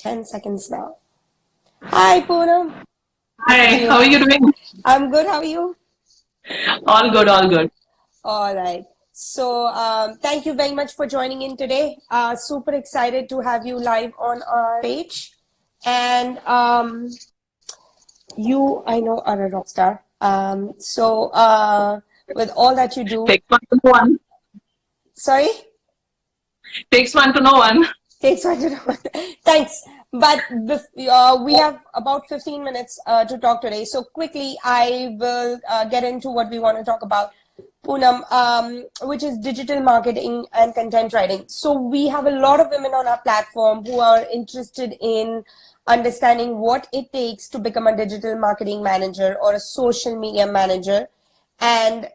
10 seconds now. Hi, Poonam. Hi, how are you doing? I'm good. How are you? All good, all good. All right. So, thank you very much for joining in today. Super excited to have you live on our page. And you, I know, are a rock star. With all that you do, Takes one to know one. sorry? Takes one to know one. Takes one to know. Thanks. But we have about 15 minutes to talk today. So quickly, I will get into what we want to talk about, Poonam, which is digital marketing and content writing. So we have a lot of women on our platform who are interested in understanding what it takes to become a digital marketing manager or a social media manager, and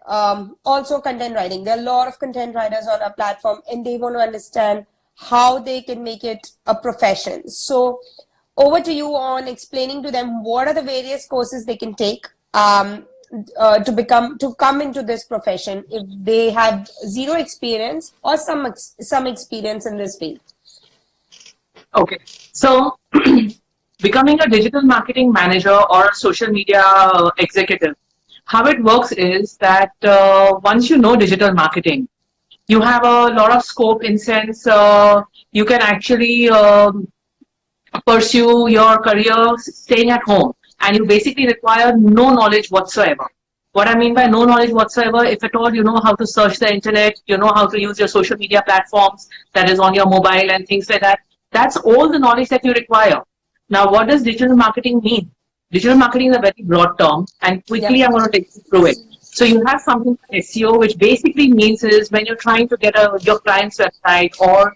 also content writing. There are a lot of content writers on our platform, and they want to understand how they can make it a profession. So over to you on explaining to them what are the various courses they can take to come into this profession if they have zero experience or some experience in this field. Okay, so becoming a digital marketing manager or a social media executive, how it works is that once you know digital marketing, you have a lot of scope in sense you can actually pursue your career staying at home, and you basically require no knowledge whatsoever. What I mean by no knowledge whatsoever, if at all you know how to search the internet, you know how to use your social media platforms that is on your mobile and things like that, that's all the knowledge that you require. Now, what does digital marketing mean? Digital marketing is a very broad term, and quickly I'm going to take you through it. So you have something like SEO, which basically means is when you're trying to get your client's website or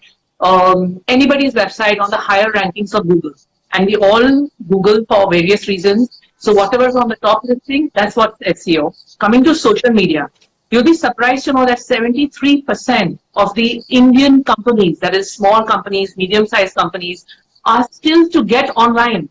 anybody's website on the higher rankings of Google. And we all Google for various reasons. So whatever is on the top listing, that's what's SEO. Coming to social media, you'll be surprised to know that 73% of the Indian companies, that is small companies, medium-sized companies, are still to get online.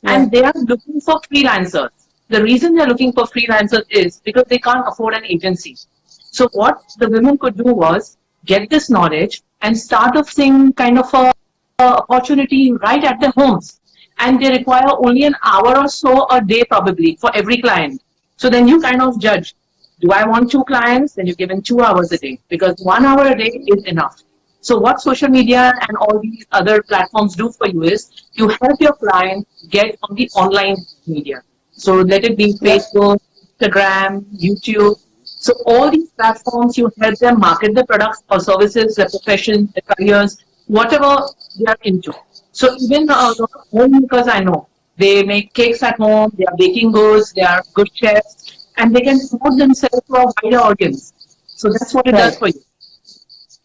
And they are looking for freelancers. The reason they're looking for freelancers is because they can't afford an agency. So what the women could do was get this knowledge and start off seeing kind of a opportunity right at their homes. And they require only an hour or so a day probably for every client. So then you kind of judge, do I want 2 clients? Then you're given 2 hours a day, because 1 hour a day is enough. So what social media and all these other platforms do for you is you help your client get on the online media. So let it be Facebook, Instagram, YouTube. So all these platforms, you help them market their products or services, their professions, their careers, whatever they are into. So even a lot of homemakers I know, they make cakes at home, they are baking goods, they are good chefs, and they can promote themselves to a wider audience. So that's what it does for you.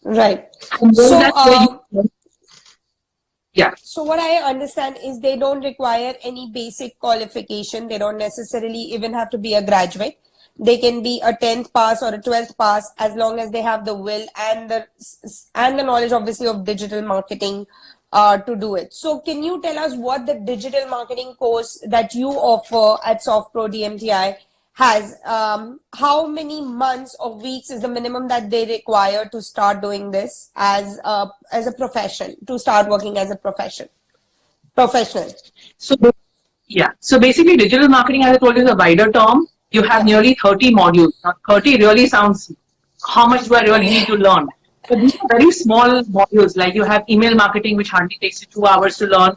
Right. And So, that's where so what I understand is they don't require any basic qualification. They don't necessarily even have to be a graduate. They can be a 10th pass or a 12th pass, as long as they have the will and the knowledge, obviously, of digital marketing to do it. So can you tell us what the digital marketing course that you offer at Softpro DMTI has? How many months or weeks is the minimum that they require to start doing this as a profession, to start working as a professional? So so basically digital marketing, as I told you, is a wider term. You have nearly 30 modules. Now, 30 really sounds, how much do I really need to learn? But these are very small modules, like you have email marketing, which hardly takes you 2 hours to learn.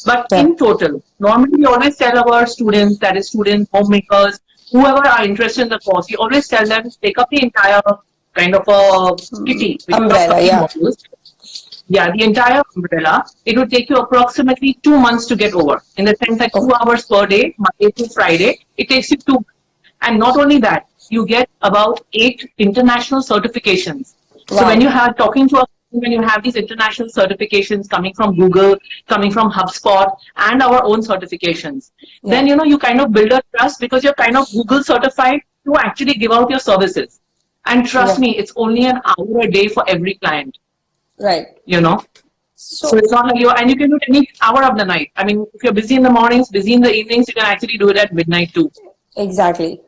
But in total, normally we always tell our students, that is students, homemakers, whoever are interested in the course, we always tell them, take up the entire kind of a kitty. Umbrella, modules. Yeah, the entire umbrella. It would take you approximately 2 months to get over. In the sense that 2 hours per day, Monday to Friday, it takes you 2 months. And not only that, you get about 8 international certifications. So when you have when you have these international certifications coming from Google, coming from HubSpot, and our own certifications, then you kind of build a trust, because you're kind of Google certified to actually give out your services. And trust me, it's only an hour a day for every client. Right. So it's not like you can do it any hour of the night. I mean, if you're busy in the mornings, busy in the evenings, you can actually do it at midnight too. Exactly.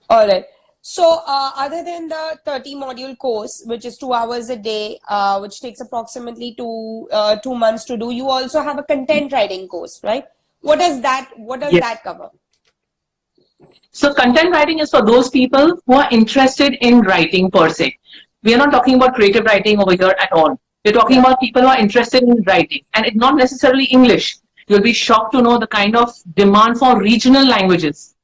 All right. So, other than the 30 module course, which is 2 hours a day, which takes approximately 2 months to do, you also have a content writing course, right? What does Yes. that cover? So content writing is for those people who are interested in writing per se. We are not talking about creative writing over here at all. We're talking Yeah. about people who are interested in writing, and it's not necessarily English. You'll be shocked to know the kind of demand for regional languages.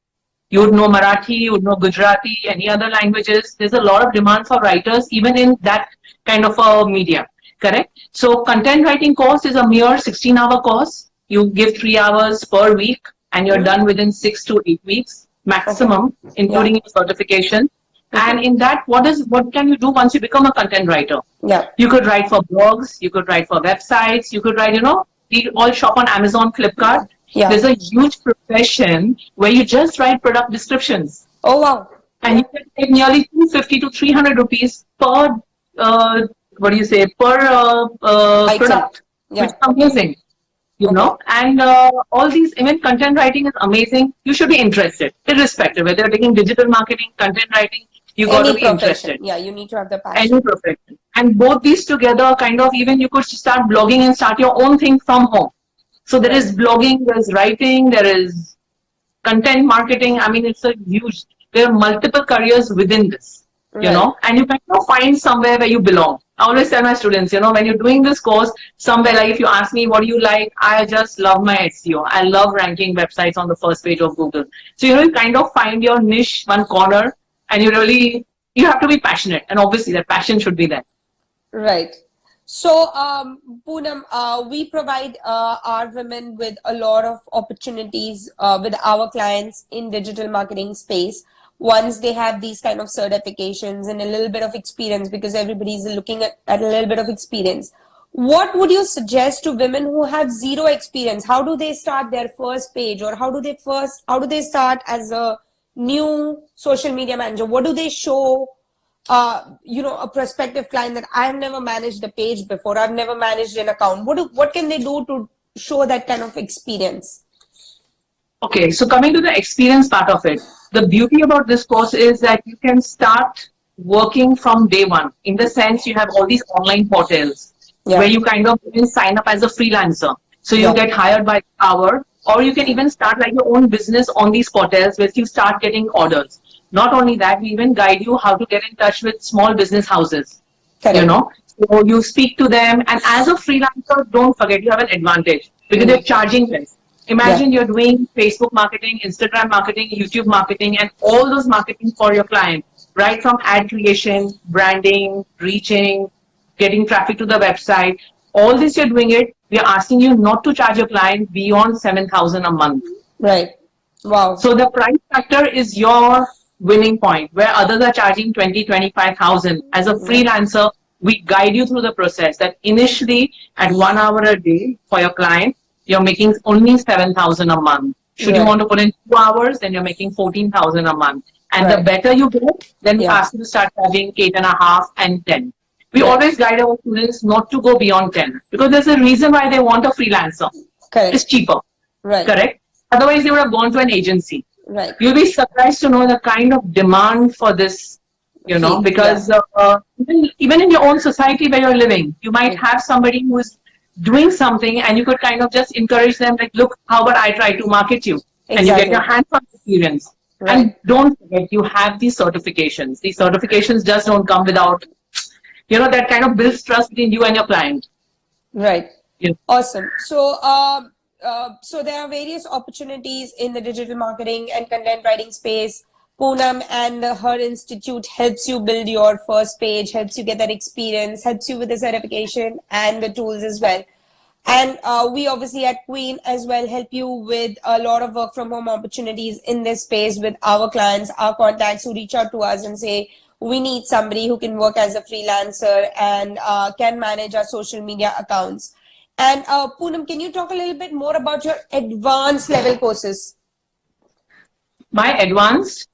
You would know Marathi, you would know Gujarati, any other languages. There's a lot of demand for writers, even in that kind of a media. Correct? So content writing course is a mere 16-hour course. You give 3 hours per week, and you're done within 6 to 8 weeks maximum, including Yeah. your certification. And in that, what can you do once you become a content writer? Yeah. You could write for blogs, you could write for websites, you could write, we all shop on Amazon, Flipkart. Yeah. There's a huge profession where you just write product descriptions. Oh, wow. And you can take nearly 250 to 300 rupees per, per Item. product, Yeah. which is amazing. And all these, even content writing is amazing. You should be interested, irrespective whether you're taking digital marketing, content writing, you got to be interested. Yeah, you need to have the passion. Any profession. And both these together, kind of, even you could start blogging and start your own thing from home. So there is blogging, there's writing, there is content marketing. I mean, it's a huge, there are multiple careers within this, and you kind of find somewhere where you belong. I always tell my students, when you're doing this course, somewhere, like if you ask me, what do you like? I just love my SEO. I love ranking websites on the first page of Google. So, you kind of find your niche, one corner, and you have to be passionate. And obviously that passion should be there. Right. So, Poonam, we provide our women with a lot of opportunities with our clients in digital marketing space once they have these kind of certifications and a little bit of experience, because everybody's looking at a little bit of experience. What would you suggest to women who have zero experience? How do they start their first page, or how do they start as a new social media manager? What do they show a prospective client that I have never managed a page before, I've never managed an account? What can they do to show that kind of experience? Okay, so coming to the experience part of it, the beauty about this course is that you can start working from day one. In the sense, you have all these online portals where you kind of even sign up as a freelancer. So you get hired by the hour, or you can even start like your own business on these portals where you start getting orders. Not only that, we even guide you how to get in touch with small business houses. Correct. So you speak to them, and as a freelancer, don't forget you have an advantage because they're charging less. Imagine you're doing Facebook marketing, Instagram marketing, YouTube marketing, and all those marketing for your client, right from ad creation, branding, reaching, getting traffic to the website. All this you're doing it. We are asking you not to charge your client beyond 7,000 a month. Right. Wow. So the price factor is your winning point, where others are charging 20, 25,000. As a freelancer, we guide you through the process that initially at 1 hour a day for your client, you're making only 7,000 a month. Should you want to put in 2 hours, then you're making 14,000 a month. And the better you get, then we ask you to start charging 8.5 and 10. We always guide our students not to go beyond 10 because there's a reason why they want a freelancer. Correct. It's cheaper. Right. Correct. Otherwise, they would have gone to an agency. Right. You'll be surprised to know the kind of demand for this, because even in your own society where you're living, you might have somebody who is doing something and you could kind of just encourage them, like, look, how about I try to market you? And you get your hands-on experience. Right. And don't forget, you have these certifications. These certifications just don't come without, that kind of builds trust between you and your client. Right. Yeah. Awesome. So, so there are various opportunities in the digital marketing and content writing space. Poonam and her institute helps you build your first page, helps you get that experience, helps you with the certification and the tools as well. And we obviously at Queen as well help you with a lot of work from home opportunities in this space with our clients, our contacts who reach out to us and say, we need somebody who can work as a freelancer and can manage our social media accounts. And Poonam, can you talk a little bit more about your advanced level courses? My advanced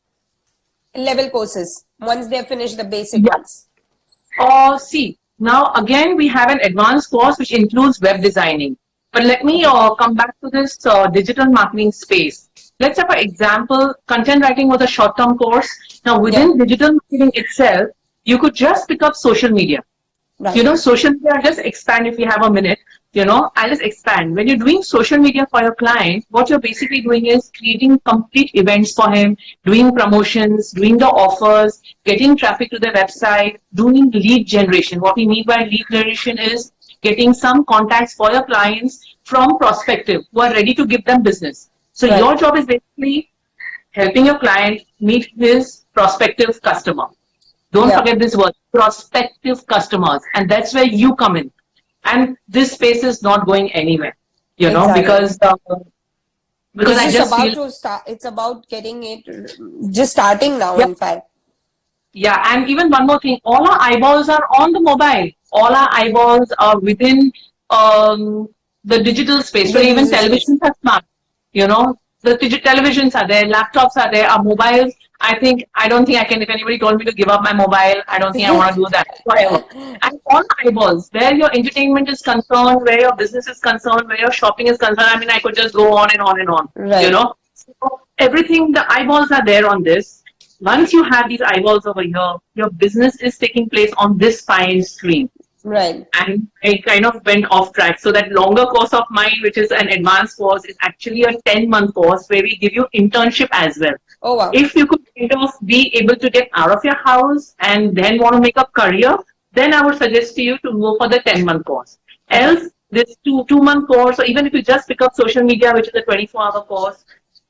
level courses, once they finish the basic ones. See, now again, we have an advanced course which includes web designing. But let me come back to this digital marketing space. let's say for example, content writing was a short-term course. Now within digital marketing itself, you could just pick up social media. Right. You know, social media, just expand if you have a minute, you know, I'll just expand. When you're doing social media for your client, what you're basically doing is creating complete events for him, doing promotions, doing the offers, getting traffic to their website, doing lead generation. What we mean by lead generation is getting some contacts for your clients from prospective who are ready to give them business. So your job is basically helping your client meet his prospective customer. Don't forget this word, prospective customers. And that's where you come in. And this space is not going anywhere, you know, because I just about to start. It's about getting it, just starting now, in fact. Yeah, and even one more thing, all our eyeballs are on the mobile. All our eyeballs are within the digital space. So even televisions are smart, you know, the televisions are there, laptops are there, our mobiles. I don't think I can, if anybody told me to give up my mobile, I don't think I want to do that. Whatever. And all eyeballs, where your entertainment is concerned, where your business is concerned, where your shopping is concerned, I mean, I could just go on and on and on, you know. So everything, the eyeballs are there on this. Once you have these eyeballs over here, your business is taking place on this fine screen. Right. And I kind of went off track. So that longer course of mine, which is an advanced course, is actually a 10-month course where we give you internship as well. Oh, wow. If you could kind of be able to get out of your house and then want to make a career, then I would suggest to you to go for the 10-month course. Else, this two-month course, or even if you just pick up social media, which is a 24-hour course,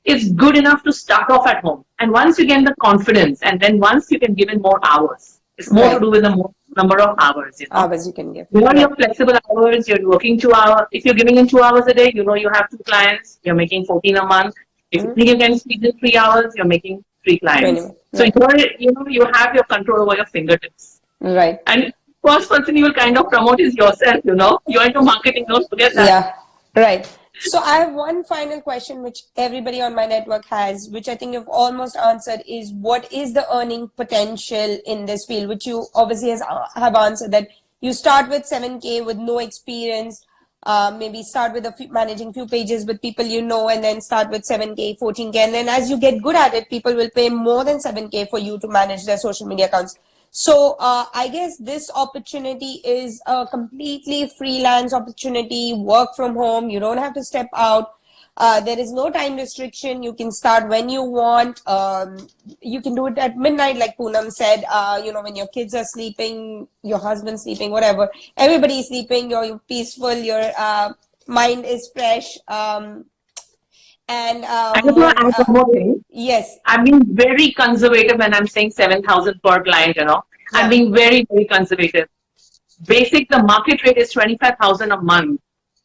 it's good enough to start off at home. And once you get the confidence, and then once you can give in more hours, it's more to do with the number of hours. You know? Hours you can give. Your flexible hours, you're working 2 hours. If you're giving in 2 hours a day, you know you have 2 clients, you're making 14 a month. If you think you can squeeze in 3 hours, you're making 3 clients. So you have your control over your fingertips. Right. And first person you will kind of promote is yourself, you know. You're into marketing, don't forget that. Yeah, right. So I have one final question which everybody on my network has, which I think you've almost answered, is what is the earning potential in this field, which you obviously have answered, that you start with 7K with no experience, maybe start with managing few pages with people you know, and then start with 7K, 14K. And then as you get good at it, people will pay more than 7K for you to manage their social media accounts. So I guess this opportunity is a completely freelance opportunity, work from home. You don't have to step out. There is no time restriction. You can start when you want. You can do it at midnight, like Poonam said, you know, when your kids are sleeping, your husband's sleeping, whatever. Everybody's sleeping, you're peaceful, your mind is fresh. And I just want to add one more thing. Yes. I'm being very conservative when I'm saying 7,000 per client, you know. I'm being very, very conservative. Basic, the market rate is 25,000 a month,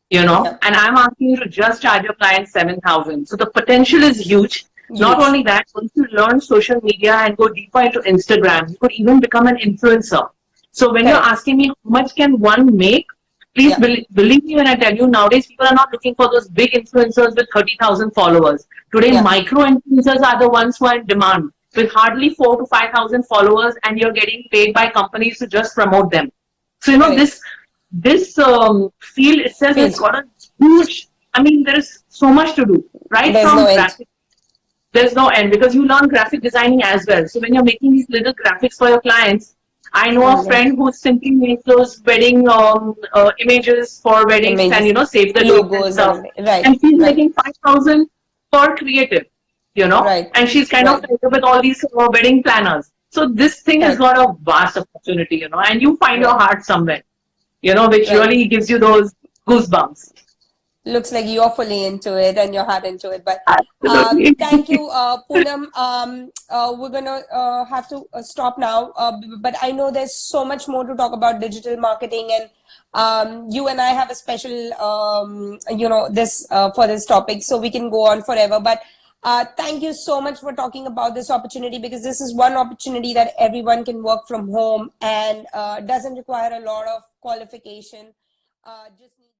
you know, and I'm asking you to just charge your clients 7,000. So the potential is huge. Not only that, once you learn social media and go deeper into Instagram, you could even become an influencer. So when you're asking me how much can one make, please believe me when I tell you, nowadays people are not looking for those big influencers with 30,000 followers. Today, micro influencers are the ones who are in demand with hardly 4,000 to 5,000 followers, and you're getting paid by companies to just promote them. So, you know, this field itself has got a huge, I mean, there is so much to do, right? There's from no graphic, there's no end, because you learn graphic designing as well. So when you're making these little graphics for your clients, I know a friend who simply makes those wedding images for weddings and, you know, save the logos and stuff. And she's making 5,000 per creative, you know, and she's kind of with all these wedding planners. So this thing has got a vast opportunity, you know, and you find your heart somewhere, you know, which really gives you those goosebumps. Looks like you're fully into it and your heart into it. But thank you, Poonam. We're gonna have to stop now. But I know there's so much more to talk about digital marketing, and you and I have a special, you know, this for this topic, so we can go on forever. But thank you so much for talking about this opportunity, because this is one opportunity that everyone can work from home and doesn't require a lot of qualification. Just